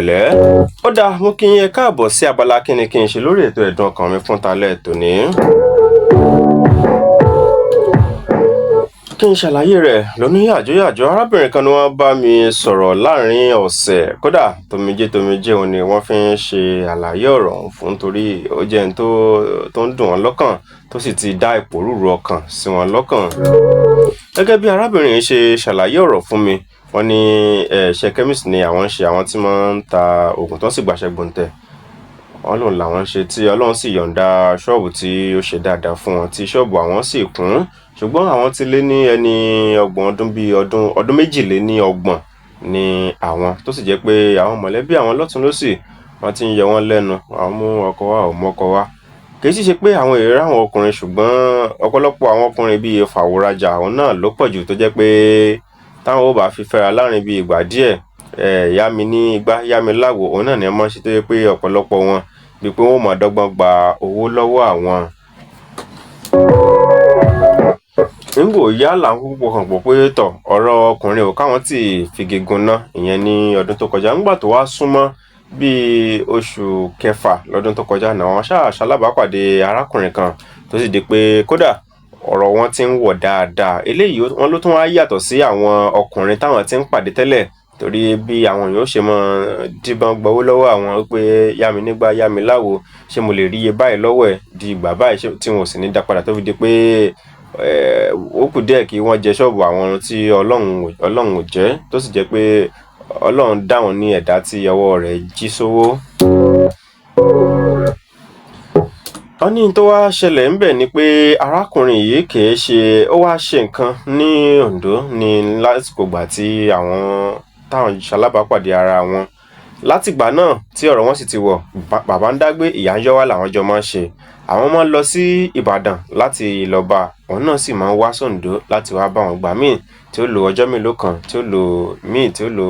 pẹ̀lẹ́ ó dáa mú kí yín káàbọ̀ sí abala kíni kí n ṣe lórí ètò ẹ̀dùn ọkàn mi fún talẹ́ tòní. kí n ṣàlàyé rẹ̀ lóní yàjóyàjó arábìnrin kan ni wọ́n bá mi sọ̀rọ̀ láàrin ọ̀sẹ̀ kódà tomijé òun ni wọ́n fi ń ṣe àlàyé ọ̀rọ̀ ọ̀hún fún torí ó jẹ́ ẹni tó ń dùn wọ́n lọ́kàn tó sì ti dá ìpòrúurú ọkàn sí wọn lọ́kàn. gẹ́gẹ́ bí arábìnrin yìí ṣe ṣàlàyé ọ̀rọ̀ fún mi wọ́n ní ṣe chemist ni àwọn ń ṣe àwọn tí wọ́n ń ta oògùn tó sì gbàṣẹ gbòǹtẹ̀ wọ́n lòun làwọn ń ṣe tí ọlọ́run sì yọ̀ǹda ṣọ́ọ̀bù tí ó ṣe dáadáa fún wọn tí ṣọ́ọ̀bù àwọn sì kún ṣùgbọ́n àwọn ti lé ní ẹni ọgbọ̀n ọdún bíi ọdún méjìléníọgbọ̀n ni àwọn tó sì jẹ́ pé àwọn mọ̀lẹ́bí àwọn lọ́tùn lósì wọ́n ti ń yọ wọ́n lẹ́nu àwọn mú ọkọ wá ò mọ́kọ wá kì í sì ṣe pé àwọn èrè àwọn ọkùnrin ṣùgbọ́n ọ̀pọ̀lọpọ̀ àwọn ọkùnrin bíi fàwòrajà àwọn náà ló pọ̀ jù tó jẹ́ pé táwọn ò bá fi fẹ́ra láàrin bíi ìgbà díẹ̀ yá mi ní igbá yá mi láwo òun náà ni ẹ máa ń ṣe tó yẹ pé ọ̀pọ̀lọpọ̀ wọn bíi pé wọ́n máa dọ́gbọ́n gba owó lọ́wọ́ àwọn. nígbò yá làwọn púpọ̀ kan pọ̀ pé tọ̀ ọ̀rọ̀ ọkùnrin ò káwọn tí figigun ná ìyẹn ní ọdún tó kọjá nígbà tó wá súnmọ́ bíi oṣù kẹfà lọ́dún tó kọjá náà wọ́n ṣalábàápàdé arákùnrin kan tó sì di pé kódà ọ̀rọ̀ wọn ti ń wọ̀ dáadáa eléyìí wọn ló tún wá yàtọ̀ sí àwọn ọkùnrin táwọn ti ń pàdé tẹ́lẹ̀ torí bí àwọn èèyàn ṣe mọ díbọn gbowó lọ́wọ́ àwọn pé yá mi nígbà yá mi láwo ṣé mo lè rí iye báyìí lọ́wọ́ ẹ̀ di ìgbà báyìí tí wọn ò sì ní dá padà tó fi di pé ó kù díẹ̀ kí wọ́n jẹ ṣọ́ọ̀bù àwọn tí ọlọ́run ò jẹ́ tó sì jẹ́ pé ọlọ́run dá wọn ní ẹ̀dá tí ọwọ́ rẹ̀ jí sówó. wọ́n ní tó wá ṣẹlẹ̀ ń bẹ̀ ni pé arákùnrin yìí kìí ṣe ó wá ṣe nǹkan ní Oǹdó ní lásìkò gbà tí táwọn ṣalábàápàdé ara wọn látìgbà náà tí ọ̀rọ̀ wọn sì ti wọ̀ bàbá ń dágbé ìyá ń yọ́wá làwọn jọ máa ń ṣe àwọn máa ń lọ sí Ìbàdàn láti lọ bá òun náà sì máa ń wá sóǹdó láti wá bá wọn gbà míì tí ó lo ọjọ́ mélòó kan tí ó lo míì tí ó lo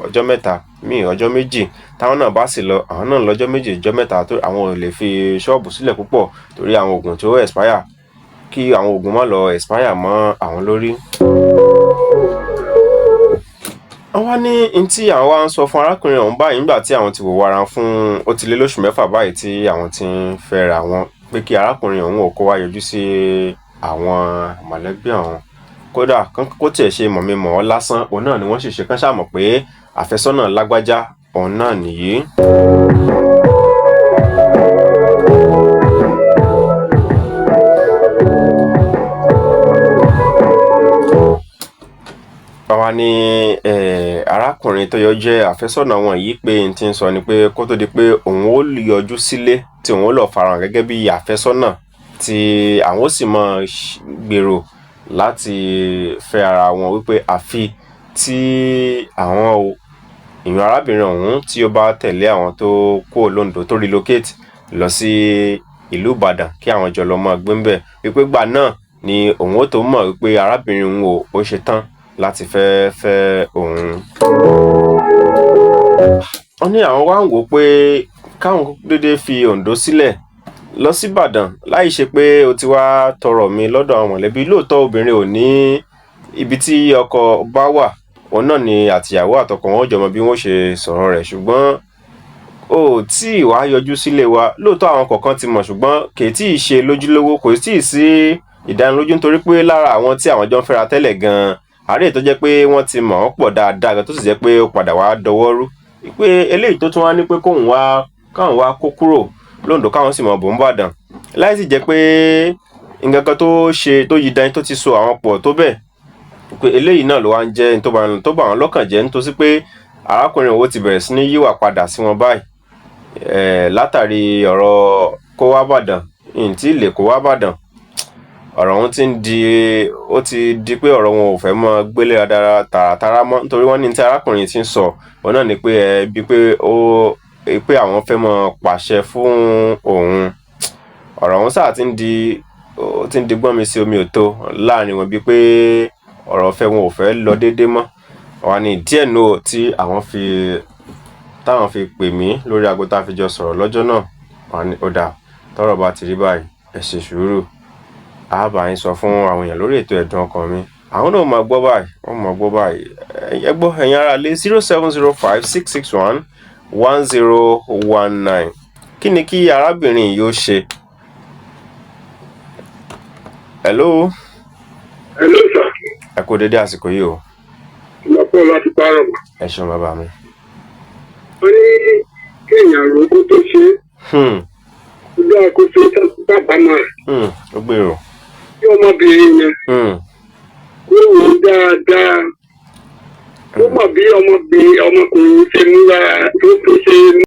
ọjọ́ mẹ́ta míì ọjọ́ méjì táwọn náà bá sì lọ àwọn náà lọ́jọ́ méjì ọjọ́ mẹ́ta tó àwọn ò lè fi ṣọ́ọ̀bù sílẹ̀ púpọ̀ torí àwọn oògùn tó expire kí àwọn oògùn má lọ expire mọ́ àwọn lórí. wọ́n wá ní tí àwọn wá ń sọ fún arákùnrin ọ̀hún báyìí nígbà tí àwọn ti wò wara fún ó ti lé lóṣù mẹ́fà báyìí tí àwọn ti ń fẹ́ra wọn pé kí arákùnrin ọ̀hún ò kó wá yọjú sí àwọn mọ̀lẹ́bí ọ̀hún kódà kó tiẹ̀ ṣe mọ̀mímọ̀ ọ́ lásán òun náà ni wọ́n sì ṣe kán ṣàmọ̀ pé àfẹ́sọ́nà lágbájá òun náà nìyí. wá ní arákùnrin tó yọ jẹ́ àfẹ́sọ́nà wọn yìí pé n ti ń sọ ni pé kó tó di pé òun ó yọjú sílé tí òun ó lọ farahàn gẹ́gẹ́ bí àfẹ́sọ́nà tí àwọn ó sì máa gbèrò láti fẹ́ ara wọn wípé àfi tí àwọn ìyún arábìnrin ọ̀hún tí ó bá tẹ̀lé àwọn tó kó lóńdó tó relocate lọ sí ìlú Ìbàdàn kí àwọn jọ lọ máa gbé ń bẹ̀ wípé gbà náà ni òun ó tó mọ̀ wípé arábìnrin òun ó ṣe tán láti fẹ́ òun. wọ́n ní àwọn wá ń wò pé káwọn dédé fi Oǹdó sílẹ̀ lọ sí Ìbàdàn láì ṣe pé o ti wá tọrọ mi lọ́dọ̀ àwọn mọ̀lẹ́bí lóòótọ́ obìnrin ò ní ibi tí ọkọ bá wà òun náà ni àtìyàwó àtọkọ wọn jọmọ bí wọ́n ṣe sọ̀rọ̀ rẹ̀ ṣùgbọ́n ó tí ìwà yọjú sílé wa lóòótọ́ àwọn kọ̀ọ̀kan ti mọ̀ ṣùgbọ́n kì í tí ì ṣe lójúlówó kò tí ì sí ìdánilójú nítorí pé lára àwọn tí àwọn jọ ń fẹ́ra tẹ́lẹ̀ gan-an àárẹ̀ tó jẹ́ pé wọ́n ti mọ̀ ọ́ pọ̀ dáadáa gan tó sì jẹ́ pé ó padà wá dọwọ́ rú pé eléyìí tó tún wá ní pé káwọn wá kó kúrò lóńdó káwọn sì mọ̀ bò ń bàdàn láì sì jẹ́ pé nǹkan kan tó ṣe tó yí dání tó ti so àwọn pọ̀ tó bẹ́ẹ̀ pé eléyìí náà ló wá ń jẹ́ tó bá wọn lọ́kàn jẹ́ nítorí pé arákùnrin òwò ti bẹ̀rẹ̀ sí ní yíwà padà sí wọn báyìí látàrí ọ̀rọ̀ kó wá bàdàn ìǹtí lè kó wá bàdàn ọ̀rọ̀ wọn ti di pé ọ̀rọ̀ wọn ò fẹ́ mọ́ gbélé dára tààràtàrà mọ́ nítorí wọ́n ní tí arákùnrin ti ń sọ òun náà ni pé bí pé àwọn fẹ́ mọ́ pàṣẹ fún òun ọ̀rọ̀ wọn sáà ti ń di gbọ́n mi sí omi òtó láàrin wọn bíi pé ọ̀rọ̀ fẹ́ wọn ò fẹ́ lọ déédéé mọ́ wọ́n ní díẹ̀ nù tí táwọn fi pè mí lórí aago tá a fi jọ sọ̀rọ̀ lọ́jọ́ náà wọ́n ní ó dáa tọ́rọ̀ bá ti rí báyìí ẹ ṣe sùúrù àbá yín sọ fún àwọn èèyàn lórí ètò ẹ̀dùn ọkàn mi àwọn náà máa gbọ́ báyìí ẹ gbọ́ ẹ̀yin ará lé 0705661 1019. Kí ni kí arábìnrin yìí ó ṣe? Hello. Hello sir. Ẹ kú dédé àsìkò yìí o. Lọ́pọ̀ láti pààrọ̀ mọ́. Ẹ ṣeun bàbá mi. Wọ́n ní kéèyàn rògbò tó ṣe é. Ó dáa kó ṣe bàbá náà. Ó gbèrò. Bí ọmọbìnrin yẹn. Kó wò ó dáadáa. Ó mọ̀ bí ọmọkùnrin ṣe múra tó ṣe